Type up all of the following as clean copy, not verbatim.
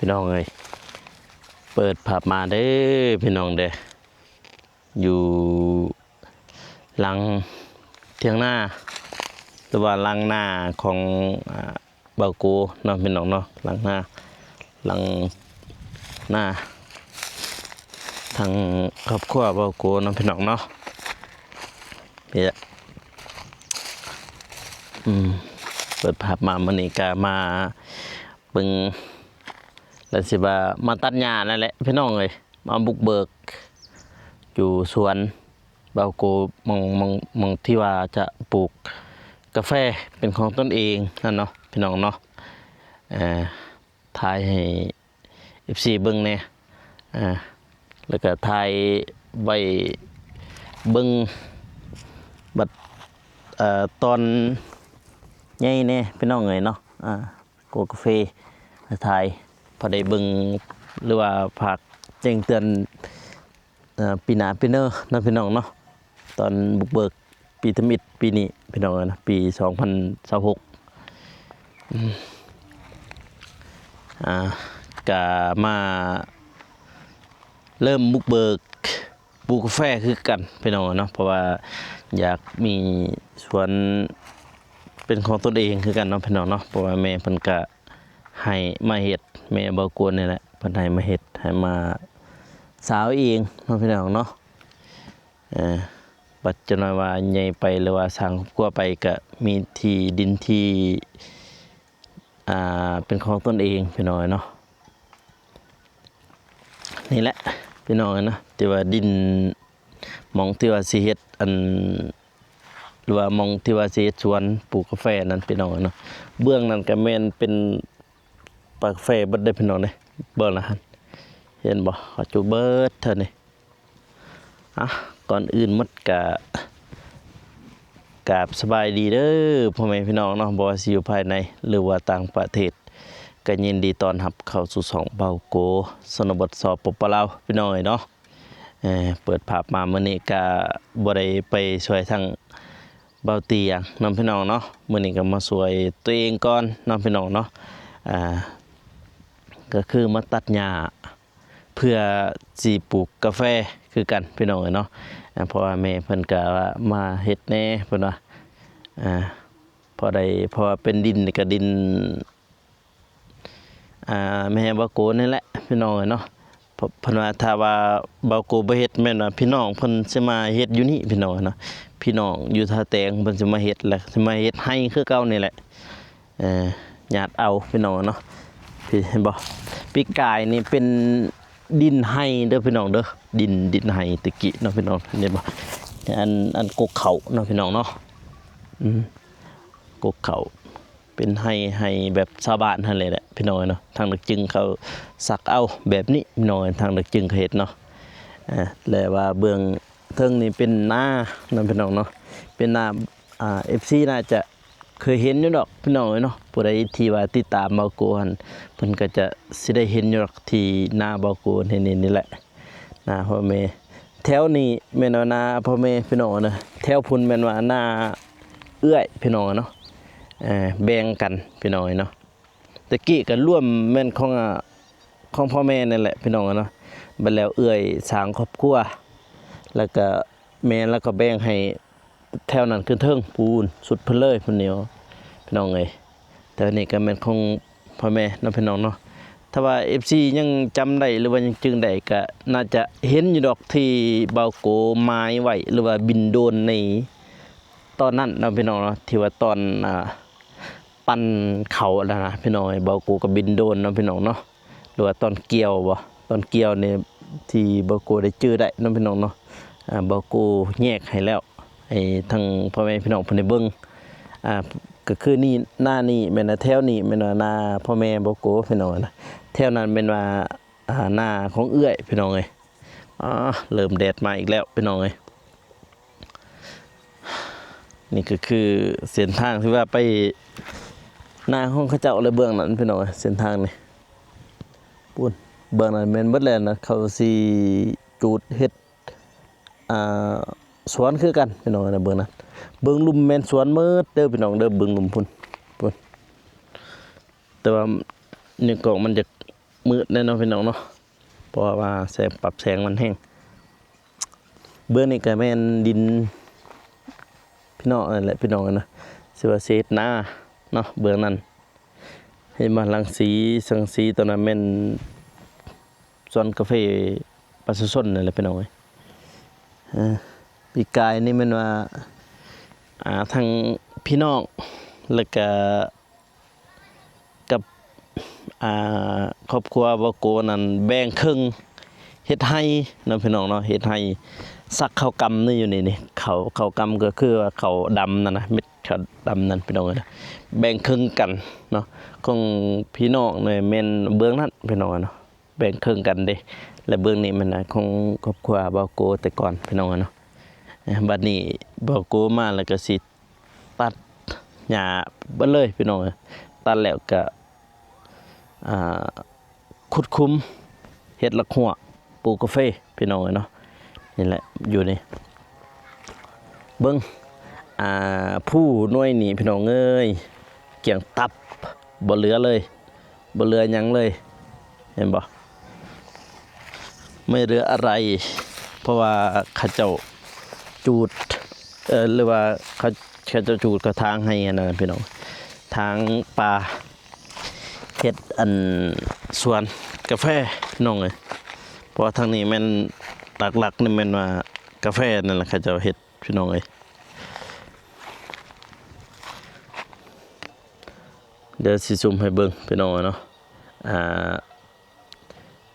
พี่น้องเอ้ยเปิดผับมาเด้อพี่น้องเด้ออยู่หลังเถียงหน้าหรือว่าหลังหน้าของเบากูเนาะพี่น้องเนาะหลังหน้าทางครอบครัวเบากูเนาะพี่น้องเนาะเนี่ยเปิดผับมามื้อนี้ก็มาเบิ่งแล้วสิว่ามาตัดหญ้านั่นแหละพี่น้องเอ้ยมาบุกเบิกอยู่สวนเบากูมองที่ว่าจะปลูกกาแฟเป็นของตนเองนั่นเนาะพี่น้องเนาะถ่ายให้ FC เบิ่งแน่แล้วก็ถ่ายไว้เบิ่งบัดตอนใหญ่แน่พี่น้องเอ้ยเนาะโกกาแฟถ่ายพอได้เบิ่งหรือว่าฝากแจ้งเตือนปีหน้าปีเนอร์นะพี่น้องเนาะตอนบุกเบิกปีทมิตปีนี้พี่น้องนะปี2026ก็มาเริ่มบุกเบิกปลูกกาแฟคือกันพี่น้องเนาะเพราะว่าอยากมีสวนเป็นของตนเองคือกันเนาะพี่น้องเนาะเพราะว่าแม่เพิ่นก็ให้มาเฮ็ดแม่บ่กวนนี่แหละเพิ่นให้มาเฮ็ดให้มาสาวเองเนาะพี่น้องเนาะบัดจะน้อยว่าใหญ่ไปหรือว่าสร้างครอบครัวไปก็มีที่ดินที่เป็นของตนเองพี่น้องเนาะนี่แหละพี่น้องนะที่ว่าดินมองที่ว่าสิเฮ็ดหรือว่ามองที่ว่าสิเฮ็ดสวนปลูกกาแฟนั้นพี่น้องเนาะเบื้องนั้นก็แม่นเป็นปากกาแฟเบิดได้พี่น้องเด้เบิ่งละหั่นเห็นบ่เขาจุเบิดเท่านี้ก่อนอื่นหมดกราบสบายดีเด้อพ่อแม่พี่น้องเนาะบ่ว่าสิอยู่ภายในหรือว่าต่างประเทศก็ยินดีต้อนรับเข้าสู่ช่องเบาโกชนบทสปปลาวพี่น้องเนาะเปิดภาพมามื้อนี้ก็บ่ได้ไปช่วยทางเบาเตียงนำพี่น้องเนาะมื้อนี้ก็มาช่วยตัวเองก่อนนำพี่น้องเนาะก็คือมาตัดหญ้าเพื่อสิปลูกกาแฟคือกันพี่น้องเนาะเพราะว่าแม่เพิ่นก็ว่ามาเฮ็ดแน่เพิ่นว่าพอเป็นดินนี่ก็ดินแม่บ่โกนี่แหละพี่น้องเนาะเพิ่นว่าถ้าว่าบ่โกบ่เฮ็ดแม่นว่าพี่น้องเพิ่นสิมาเฮ็ดอยู่นี่พี่น้องเนาะพี่น้องอยู่ท่าแตงเพิ่นสิมาเฮ็ดแหละสิมาเฮ็ดให้คือเก่านี่แหละญาติเอาพี่น้องเนาะพี่เห็นบ่ปีกายนี่เป็นดินไห้เด้อพี่น้องเด้อดินไห้ตะกี้เนาะพี่น้องเห็นบ่อันกกเขาเนาะพี่น้องเนาะกกเขาเป็นให้แบบชาวบ้านนั่นแหละพี่น้องเนาะทางดักจึงเขาสักเอาแบบนี้พี่น้องทางดักจึงเขาเฮ็ดเนาะแล้วว่าเบื้องเทิงนี่เป็นนาเนาะพี่น้องเนาะเป็นนาFC น่าจะเคยเห็นอยู่ดอกพี่น้องเนาะผู้ใดที่ว่าติดตามเบาโกหั่นเพิ่นก็จะสิได้เห็นอยู่ดอกที่นาเบาโกนี่แหละนาพ่อแม่แถวนี้แม่นว่านาพ่อแม่พี่น้องนะแถวพุ่นแม่นว่านาเอื้อยพี่น้องเนาะแบ่งกันพี่น้องเนาะตะกี้ก็ร่วมแม่นของพ่อแม่นั่นแหละพี่น้องเนาะบัดแล้วเอื้อยสร้างครอบครัวแล้วก็แม่แล้วก็แบ่งให้แถวนั้นคือเทิงปูนสุดเพิ่นเลยเพิ่นเหนียวพี่น้องเอ้ยแต่นี่ก็แม่นของพ่อแม่เนาะพี่น้องเนาะถ้าว่า FC ยังจำได้หรือว่ายังจึงได้ก็น่าจะเห็นอยู่ดอกที่เบาโกไม้ไว้หรือว่าบินโดนในตอนนั้นเนาะพี่น้องเนาะที่ว่าตอนปั่นเขาแล้วนะพี่น้องเบาโกก็บินโดนเนาะพี่น้องเนาะหรือว่าตอนเกี่ยวบ่ตอนเกี่ยวนี่ที่เบาโกได้จื้อได้เนาะพี่น้องเนาะเบาโกแยกให้แล้วให้ทั้งพ่อแม่พี่น้องเพิ่นได้เบิ่งก็คือนี่หน้านี่แม่นแถวนี้แม่นว่าหน้าพ่อแม่เบาโกพี่น้องนะแถวนั้นเป็นว่าหน้าของเอื้อยพี่น้องเอ้ยเริ่มแดดมาอีกแล้วพี่น้องเอ้ยนี่ก็คือเส้นทางที่ว่าไปหน้าห้องเขาเจ้าเลยเบื้องนั้นพี่น้องเส้นทางนี่ปุ่นเบื้องนั้นแม่นเบิดแล้วนะเขาสิจูดเฮ็ดสวนคือกันพี่น้องนะเบื้องนั้นเบื้องลุ่มแม่นสวนเมิดเด้อพี่น้องเด้อเบื้องลุ่มพุ่นแต่ว่านี่กล่องมันจะ มืดแน่นอนพี่น้องเนาะเพราะว่าแสงปรับแสงมันแห้งเบื้องนี้ก็แม่นดินพี่น้องนั่นแหละพี่น้องนะสิว่าเศษหน้าเนาะเบื้องนั้นเห็นมาลังสีสังสีตัวนั้นแม่นสวนกาแฟประชาชนนั่นแหละพี่น้องปีกายนี่มันว่าทางพี่น้องแล้วก็กับครอบครัวบ่โกนั้นแบ่งครึ่งเฮ็ดให้เนาะพี่น้องเนาะเฮ็ดให้ซักข้าวกำนี่อยู่นี่ข้าวกำก็คือว่าข้าวดำนั่นนะเม็ดข้าวดำนั่นพี่น้องนะแบ่งครึ่งกันเนาะของพี่น้องเนี่ยแม่นเบื้องนั้นพี่น้องเนาะแบ่งครึ่งกันเด้และเบื้องนี้มันของครอบครัวบ่โกแต่ก่อนพี่น้องเนาะบัดนี้บ่โกมาแล้วก็สิตัดหญ้าเบิดเลยพี่น้องตัดแล้วก็ขุดคุ้มเฮ็ดละหัวปลูกกาแฟพี่น้องเนาะนี่แหละอยู่นี่เบิ่งผู้หน่วยนี่พี่น้องเอ้ยเกี่ยงตับบ่เหลือเลยบ่เหลือหยังเลยเห็นบ่ไม่เหลืออะไรเพราะว่าเขาเจ้าจูดหรือว่าเขาเจ้าจูดก็ทางให้นั่นพี่น้องทางป่าเฮ็ดสวนกาแฟน้องเอ้ยเพราะว่าทางนี้แม่นหลักๆนี่แม่นว่ากาแฟนั่นแหละเขาเจ้าเฮ็ดพี่น้องเอ้ยเดี๋ยวสิซูมให้เบิ่งพี่น้องเนาะ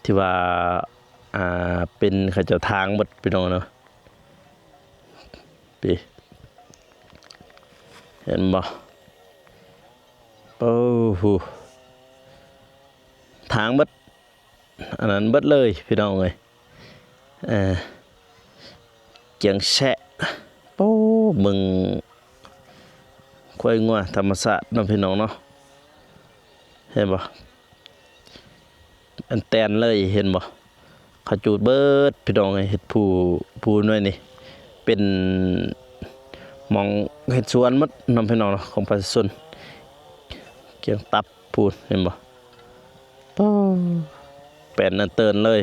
ที่ว่าเป็นเขาเจ้าทางหมดพี่น้องเนาะปีเห็นบ่โอ้โหทางเบิดอันนั้นเบิดเลยพี่น้องเอ้ยเกียงแฉะโอ้มึงควายงัวธรรมศาสตร์น้องพี่น้องเนาะเห็นบ่อันแตนเลยเห็นบ่เขาจูดเบิดพี่น้องเอ้ยเฮ็ดผู้น้อยนี่เป็นมองเฮ็ดสวนหมดน้องพี่น้องเนาะของประชาชนเกียงตับพูดเห็นบ่แปดนั่นเตือนเลย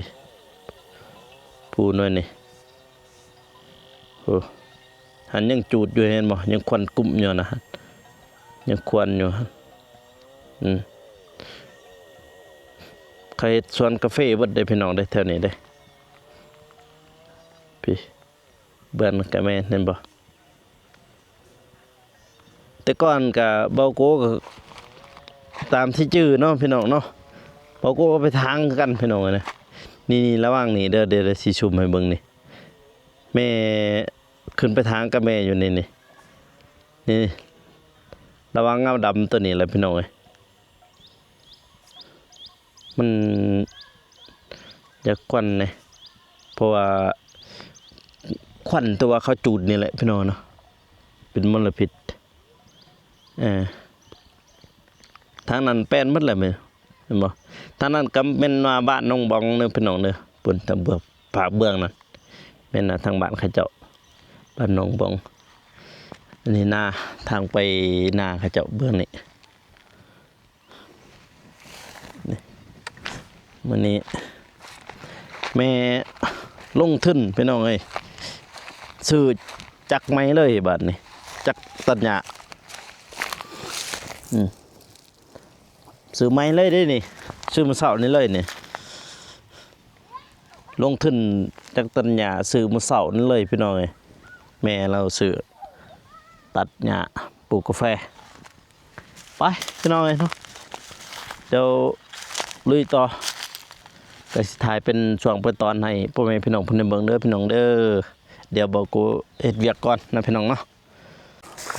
ผู้น้อยนี่โอ้หันยังจูดอยู่เห็นบ่ยังควันกลุ่มอยู่นะยังควันอยู่ใครสวนกาแฟเบิดได้พี่น้องได้แถวนี้ได้พี่เบิ่นกะแม่นเห็นบ่แต่ก่อนก็เบาโกก็ตามที่ชื่อเนาะพี่น้องเนาะเบาโกก็ไปทางกันพี่น้องนะนี่ระหว่างนี้เดี๋ยวสิชุมให้เบิ่งนี่แม่ขึ้นไปทางกับแม่อยู่นี่ระวังเงาดำตัวนี้แหละพี่น้องเอ้ยมันอยากควันเลยเพราะว่าควันตัวเขาจูดนี่แหละพี่น้องเนาะเป็นมลพิษทางนั้นแป้นหมดเลยเห็นบ่ทางนั้นก็เป็นว่าบ้านน้องบองเด้อพี่น้องเด้อปุ่นตะเบือกผาเบื้องนั่นแม่นทางบ้านเขาเจ้าบ้านน้องบองอันนี้นาทางไปนาเขาเจ้าเบื้องนี้มื้อนี้แม่ลงทุนพี่น้องเอ้ยซื้อจักไม้เลยบัดนี้จักตัดหญ้าซื้อไม้เลยได้นี่ซื้อมื้อเช้านี้เลยนี่ลงทุนจักตัดหญ้าซื้อมื้อเช้านี้เลยพี่น้องเอ้ยแม่เราซื้อตัดหญ้าปลูกกาแฟไปพี่น้องเอ้ยเนาะเดี๋ยวลุยต่อก็สิถ่ายเป็นช่วงเปิดตอนให้พ่อแม่พี่น้องเพิ่นได้เบิ่งเด้อพี่น้องเด้อเดี๋ยวบอกกูเฮ็ดเวียกก่อนนะพี่น้องเนาะ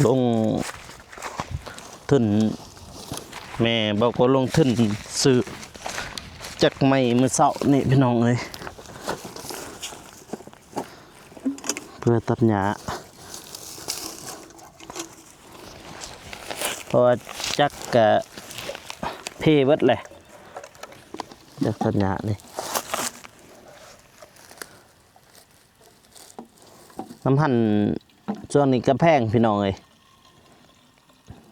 ลงทุนแม่บอกกูลงทุนซื้อจักไม้มื้อเช้านี่พี่น้องเอ้ยเพื่อตัดหญ้าเพราะว่าจักกะเพ่เบิดแหละจักตัดหญ้านี่น้ำหั่นช่วงนี้ก็แพงพี่น้องเอ้ย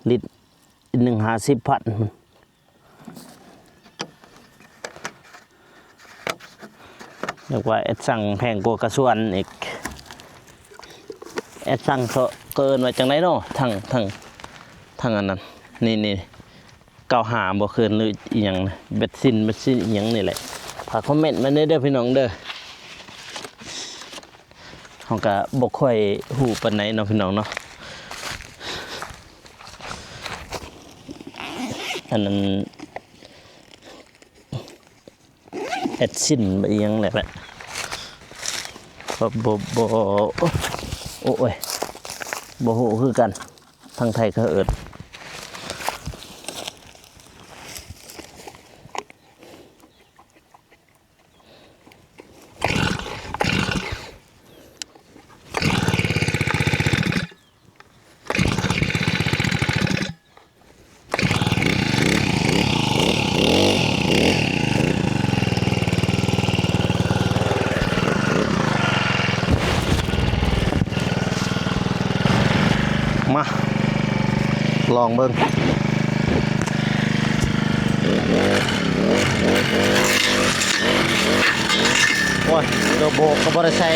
ลิตร150,000 เรียกว่าแอดสั่งแพงกว่ากระส่วนอีกแอดสั่งเกินไว้จังไดเนาะทั้งอันนั้นนี่เก้าหาบ่เกินหรืออีหยังเบ็ดซินอีหยังนี่แหละฝากคอมเมนต์มาเด้อพี่น้องเด้อเฮาก็บ่ค่อยฮู้ปานใดเนาะพี่น้องเนาะอันนั้นแอดซินบ่อีหยังแหละบ่โอ้ยบ่ฮู้คือกันทางไทยเขาเอิ้นมาลองเบิ่งโอ้ยโดโบก็บ่ได้ใส่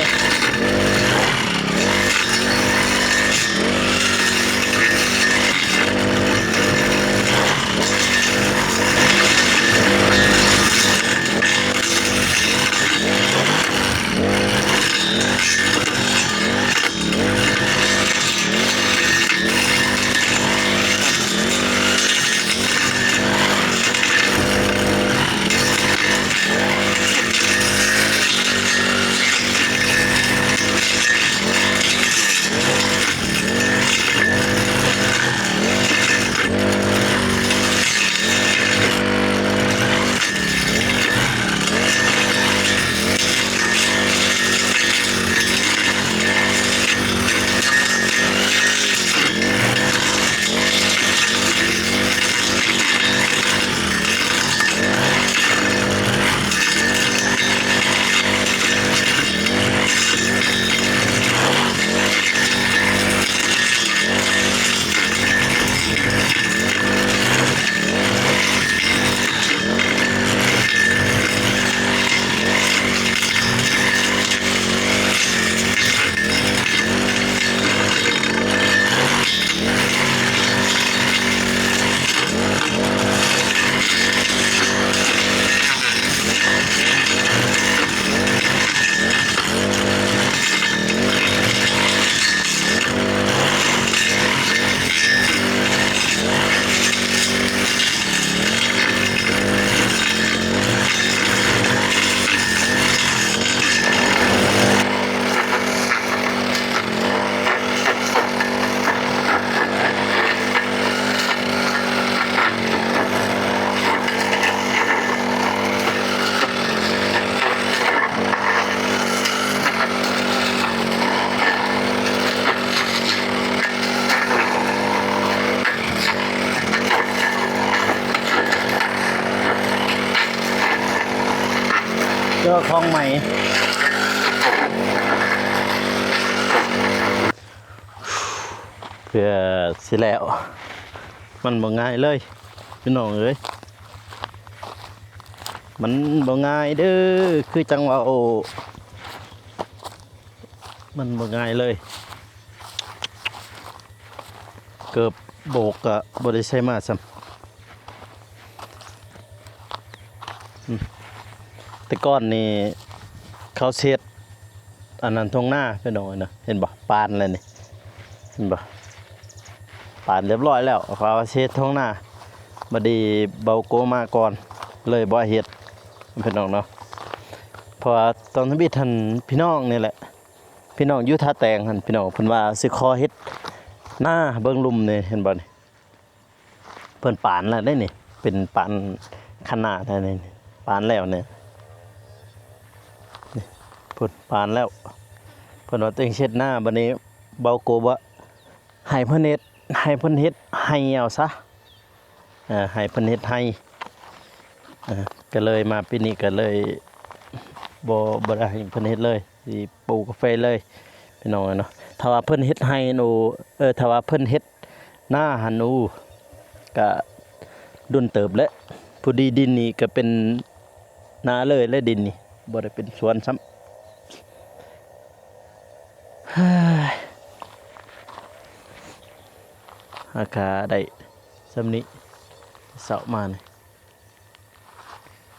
เจอของใหม่เพื่อสิแล้วมันบ่ง่ายเลยพี่น้องเอ้ยมันบ่ง่ายเด้อคือจังว่าโอ้มันบ่ง่ายเลยเกือบโบกก็บ่ได้ใช้มาซ้ำแต่ก่อนนี่เขาเช็ดอันนั้นทงหน้าพี่น้องนะเห็นบ่ปานเลยนี่เห็นบ่ปานเรียบร้อยแล้วเขาเช็ดทงหน้าบัดนี้เบาโกมาก่อนเลยบ่เฮ็ดพี่น้องเนาะเพราะว่าตอนที่บิดท่านพี่น้องนี่แหละพี่น้องอยู่ท่าแตงหั่นพี่น้องเพิ่นว่าสิขอเฮ็ดหน้าเบิ่งลุ่มนี่เห็นบ่นี่เพิ่นปานแล้วได้นี่เป็นปานขนาดนี่ปานแล้วเนี่ยเพิ่นปานแล้วเพิ่นว่าตัวเองเช็ดหน้าบัดนี้เบาโกบ่ให้เพิ่นเฮ็ดให้เอาซะให้เพิ่นเฮ็ดให้ก็เลยมาปีนี้ก็เลยบ่ได้ให้เพิ่นเฮ็ดเลยสิปลูกกาแฟเลยพี่น้องเนาะถ้าว่าเพิ่นเฮ็ดให้หนูถ้าว่าเพิ่นเฮ็ดหน้าหันหนูก็ดุนเติบแล้วผู้ดีดินนี่ก็เป็นนาเลยและดินนี่ บ่ได้เป็นสวนซ้ำเฮ้ยอากาศได้ซ้ำนี้เสามานี่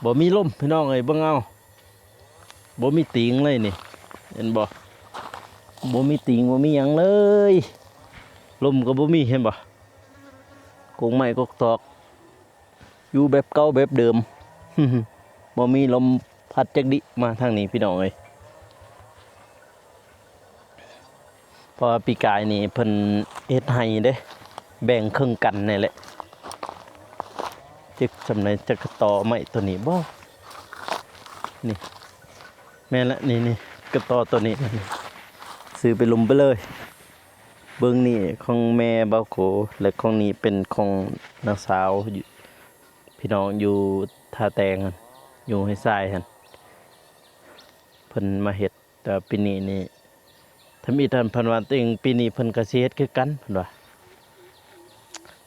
บ่มีลมพี่น้องเอ้ยเบิ่งเอาบ่มีติงเลยนี่เห็นบ่บ่มีติงบ่มีหยังเลยลมก็บ่มีเห็นบ่กงไม้กกตอกอยู่แบบเก่าแบบเดิม บ่มีลมพัดจักดิมาทางนี้พี่น้องเอ้ยเพราะว่าปีกายนี่เพิ่นเฮ็ดให้เด้แบ่งครึ่งกันนี่แหละจึกสำในจักต่อไม้ตัวนี้บ่นี่แม่นละนี่กระต่อตัวนี้ซื้อไปลุมไปเลยเบิ่งนี่ของแม่เบาโขและของนี้เป็นของนางสาวพี่น้องอยู่ท่าแตงหั่นอยู่ให้ทรายหั่นเพิ่นมาเฮ็ดแต่ปีนี้นี่ถ้ามีท่านเพิ่นว่าตัวเองปีนี้เพิ่นก็สิเฮ็ดคือกันเพิ่นว่า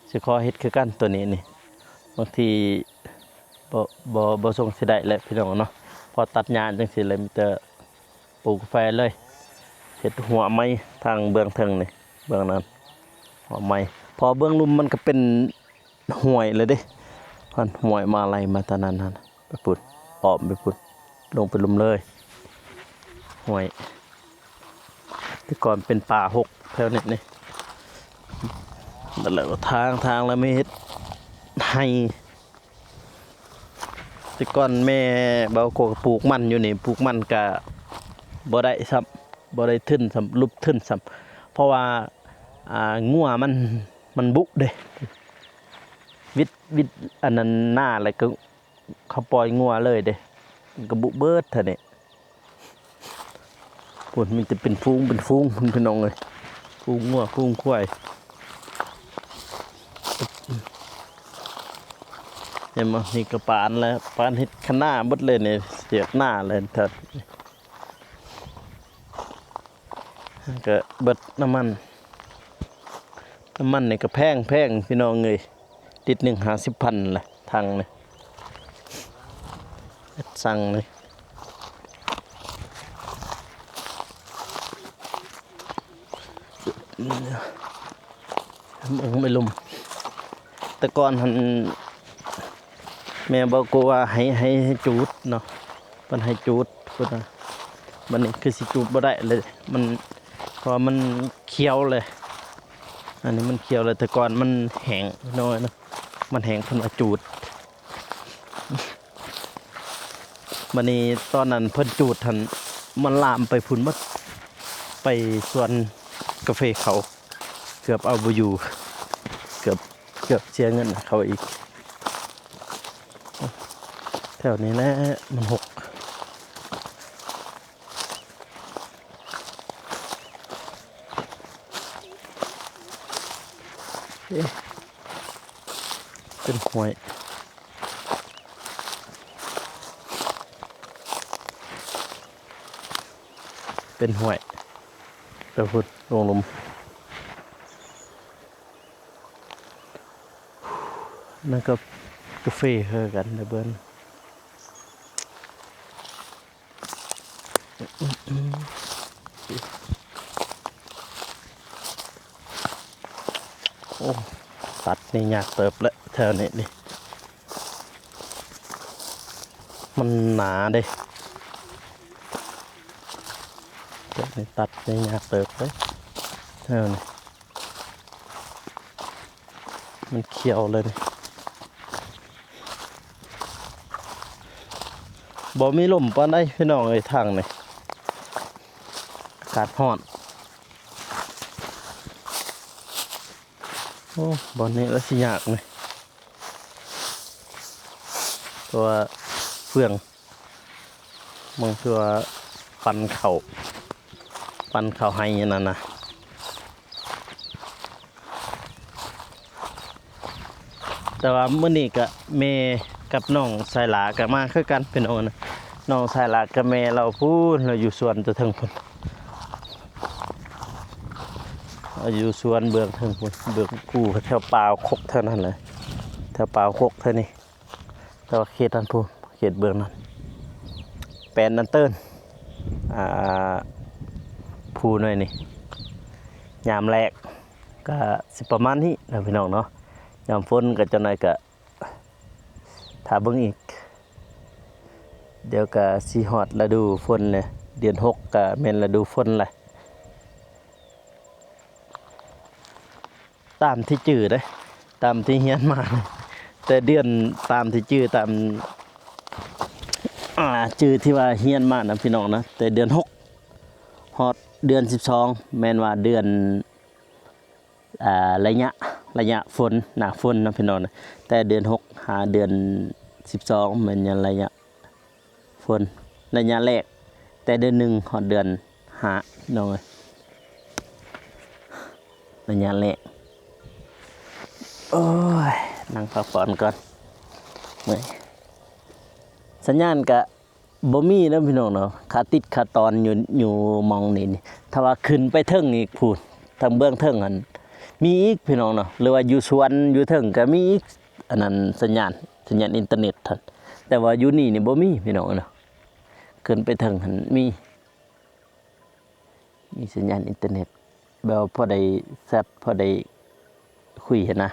สิขอเฮ็ดคือกันตัวนี้นี่บางทีบ่ส่งสิได้แหละพี่น้องเนาะพอตัดหญ้าจังซี่เลยมีแต่ปลูกกาแฟเลยเฮ็ดหัวไม้ทางเบื้องเทิงนี่เบื้องนั้นหัวไม้พอเบื้องลุ่มมันก็เป็นห้วยเลยเด้พันห้วยมาไล่มาตอนนั้นหั่นไปพุ่นอ้อมไปพุ่นลงไปลุ่มเลยห้วยแต่ก่อนเป็นป่าหกแถวนี้นี่นั่นแหละทางแล้วไม่เฮ็ดให้แต่ก่อนแม่เบาโกก็ปลูกมันอยู่นี่ปลูกมันก็บ่ได้ซ้ำบ่ได้ทึนซ้ำลุบทึนซ้ำเพราะว่างัวมันบุเด้วิดอันนั้นหน้าแล้วก็เขาปล่อยงัวเลยเด้มันก็บุเบิดเท่านี้พุ่นมันจะเป็นฟูงพี่น้องเอ้ยฟูงงัวฟูงควายเห็นมั้ยนี่ก็ปานแล้วปานเฮ็ดข้างหน้าเบิดเลยนี่เสียกหน้าเลยเถิดก็เบิดน้ำมันนี่ก็แพงพี่น้องเอ้ยลิตรหนึ่ง50,000แหละทางนี่สั่งเลยไม่ลุ่มแต่ก่อนแม่บอกกูว่าให้จูดเนาะมันให้จูดพุ่นนะมันนี่คือสิจูดบ่ได้เลยมันเพราะมันเคี้ยวเลยอันนี้มันเคี้ยวเลยแต่ก่อนมันแห้งน้อยนะมันแห้งเพิ่นว่าจูดมันนี่ตอนนั้นเพิ่นจูดทันมันลามไปพุ่นบ่ไปสวนกาแฟเขาเกือบเอาบ่อยู่เกือบเสียเงินเขาอีกแถวนี้แหละมันหกเป็นห้วยไปพูดลงลมนั่นก็กาแฟเฮอกันนะเบิ้นโอ้ตัดนี่ยากเติบแล้วแถวนี้นี่มันหนาเด้แถวนี้ตัดนี่ยากเติบเลยแถวนี้มันเขียวเลยนี่บ่มีลมปานใดพี่น้องเอ้ยทางนี่อากาศร้อนโอ้บ่นี้แล้วสิยากนี่ตัวเฟืองมึงตัวปั่นเข่าให้นั่นนะแต่ว่ามื้อนี้ก็แม่กับน้องสายหลาก็มาคือกันเป็นโอนะน้องสายหลากับแม่เราพูดเราอยู่สวนจะถึงพุ่นเราอยู่สวนเบื้องถึงพุ่นเบื้องกูแถวป่าคกเท่านั้นเลยแถวป่าคกเท่านี้แต่ว่าเขตนั้นพุ่นเขตเบื้องนั้น แปลนอันเติ้นอ่าผู้หน่อยนี่ยามแรกก็สิประมาณนี้นะพี่น้องเนาะยามฝนก็จังได๋ก็ถ้าเบิ่งอีกเดี๋ยวก็สิฮอดฤดูฝนเลยเดือน6ก็แม่นฤดูฝนแหละตามที่จื้อเด้ตามที่เรียนมาเลยแต่เดือนตามที่จื้อตามจื้อที่ว่าเรียนมานะพี่น้องนะแต่เดือน6ฮอดเดือน12แม่นว่าเดือนระยะฝนหน้าฝนนะพี่น้องนะแต่เดือน6หาเดือน12แม่นยังระยะฝนระยะแรกแต่เดือน1ฮอดเดือน5พี่น้องเอ้ยระยะแรกโอ้ยนั่งพักผ่อนก่อนเมื่อยสัญญาณก็บ่มีแล้วพี่น้องเนาะขาติดขาตอนอยู่มองนี่ถ้าว่าขึ้นไปเทิงอีกพูดทางเบื้องเทิงอันมีอีกพี่น้องเนาะหรือว่าอยู่สวนอยู่เทิงก็มีอีกอันนั้นสัญญาณอินเทอร์เน็ตท่านแต่ว่าอยู่นี่บ่มีพี่น้องเนาะขึ้นไปเทิงหันมีสัญญาณอินเทอร์เน็ตแบบพอได้แชทพอได้คุยเห็นนะ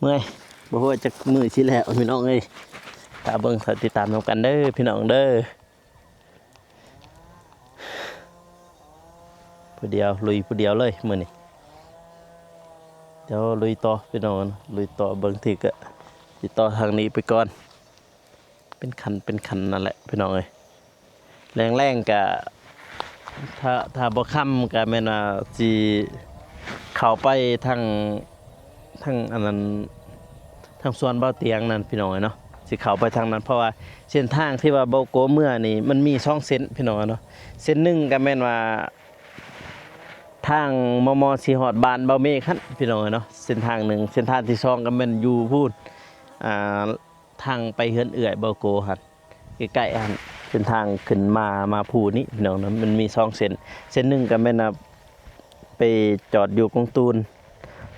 เมื่อยบ่ฮู้ว่าจักมื้อสิแล้วพี่น้องเอ้ยตาเบิ่งติดตามนำกันเด้อพี่น้องเด้อผู้เดียวลุยผู้เดียวเลยมื้อนี้เดี๋ยวลุยต่อพี่น้องลุยต่อเบิ่งทีก็สิต่อทางนี้ไปก่อนเป็นคันนั่นแหละพี่น้องเอ้ยแรงๆก็ถ้าบ่ค่ำก็แม่นว่าสิเข้าไปทางอันนั้นทางสวนเบาเตียงนั่นพี่น้องเนาะสิเข้าไปทางนั้นเพราะว่าเส้นทางที่ว่าเบาโกเมื่อนี่มันมี2เส้นพี่น้องเนาะเส้นหนึ่งก็แม่นว่าทางมสิฮอดบ้านเบาเมฆคั่นพี่น้องเนาะเส้นทางหนึ่งเส้นทางที่2ก็แม่นอยู่พูดทางไปเฮือนเอื้อยเบาโกหั่นใกล้ๆหั่นเส้นทางขึ้นมาภูนี่พี่น้องเนาะมันมี2เส้นหนึ่งก็แม่นไปจอดอยู่กงตูน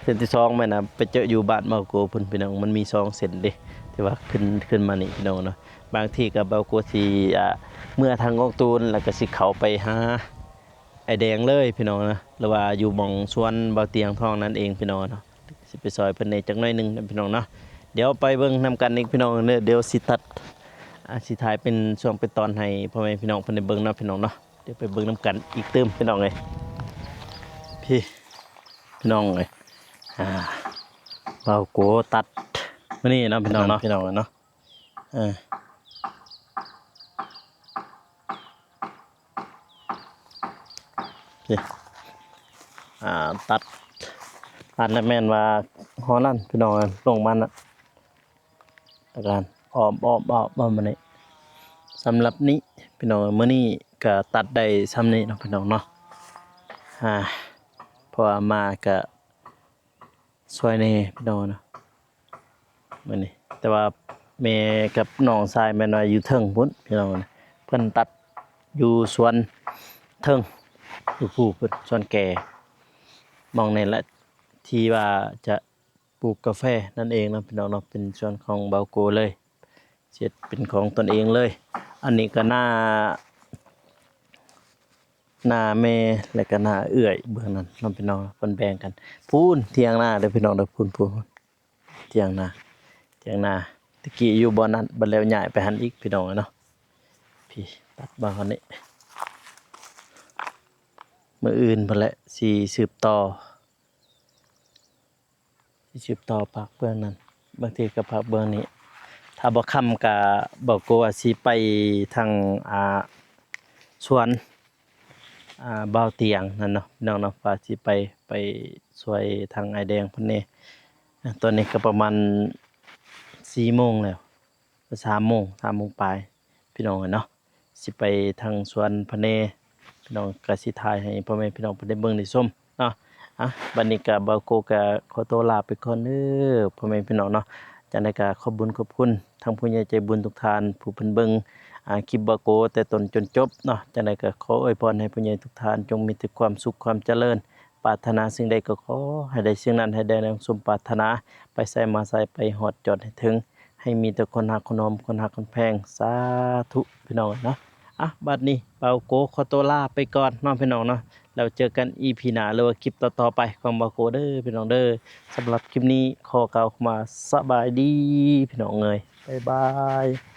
เส้นที่2แม่นไปเจออยู่บ้านเบาโกพุ่นพี่น้องมันมี2เส้นเด้ที่ว่าขึ้นมานี่พี่น้องเนาะบางทีก็เบาโกสิเมื่อทางกงตูนแล้วก็สิเข้าไปหาไอแดงเลยพี่น้องนะหรือว่าอยู่หม่องสวนเบาเตียงทองนั่นเองพี่น้องเนาะสิไปซอยเพิ่นได้จักหน่อยนึงพี่น้องเนาะเดี๋ยวไปเบิ่งนำกันอีกพี่น้องเดี๋ยวสิตัดสิถ่ายเป็นช่วงเป็นตอนให้พ่อแม่พี่น้องเพิ่นได้เบิ่งเนาะพี่น้องเนาะเดี๋ยวไปเบิ่งนำกันอีกเติมพี่น้องเอ้ยพี่น้องเอ้ยเบาโกตัดมื้อนี้เนาะพี่น้องเนาะเนาะตัดอันนั้นแม่นว่าฮอนั่นพี่น้องลงมันน่ะอาการอ้อมมานี่สำหรับนี้พี่น้องมื้อนี้ก็ตัดได้ซ้ำนี้เนาะพี่น้องเนาะเพราะว่ามาก็ช่วยแน่พี่น้องเนาะมื้อนี้แต่ว่าแม่กับน้องชายแม่นว่าอยู่เทิงพุ่นพี่น้องเพิ่นตัดอยู่สวนเทิงอยู่ผู้เพิ่นสวนแก่มองในละที่ว่าจะปลูกกาแฟนั่นเองนะพี่น้องเนาะเป็นส่วนของเบาโกเลยเจ็ดเป็นของตนเองเลยอันนี้ก็หน้าแม่และก็หน้าเอื้อยเบื้องนั้นน้องพี่น้องเพิ่นแบ่งกันพูนเที่ยงหน้าเด้อพี่น้องเด้อพูนเที่ยงหน้าตะกี้อยู่บ่อนั้นบัดแล้วย้ายไปหันอีกพี่น้องเนาะพี่ตัดบ่อนนี้มื้ออื่นพุ่นแหละสิสืบต่อภาคเบื้องนั้นบางทีก็ภาคเบื้องนี้ถ้าบ่ค่ำก็บอกกูว่าสิไปทางสวนเบาเตียงนั่นเนาะพี่น้องเนาะว่าสิไปช่วยทางไอแดงเพิ่นนี่ตอนนี้ก็ประมาณ4 โมงแล้ว3 โมงปลายพี่น้องเนาะสิไปทางสวนพะเนพี่น้องก็สิถ่ายให้พ่อแม่พี่น้องเพิ่นได้เบิ่งได้ชมเนาะบัดนี้ก็เบาโกก็ขอตัวลาไปก่อนเด้อพ่อแม่พี่น้องเนาะจังได๋ก็ขอบคุณทางผู้ใหญ่ใจบุญทุกท่านผู้เพิ่นเบิ่งคลิปเบาโกแต่ต้นจนจบเนาะจังได๋ก็ขออวยพรให้ผู้ใหญ่ทุกท่านจงมีแต่ความสุขความเจริญปรารถนาสิ่งใดก็ขอให้ได้สิ่งนั้นให้ได้ดังสมปรารถนาไปไสมาไสไปฮอดจอดให้ถึงใ ให้มีแต่คนฮักคนหอมคนฮักคนแพงสาธุพี่น้องเนาะอ่ะบัดนี้เปาโกขอตัวลาไปก่อนเนาะพี่น้องเนาะแล้วเจอกัน EP หน้าหรือว่าคลิปต่อๆไปของเปาโกเด้อพี่น้องเด้อสำหรับคลิปนี้ขอกล่าวคำว่าสบายดีพี่น้องเอ้ยบ๊ายบาย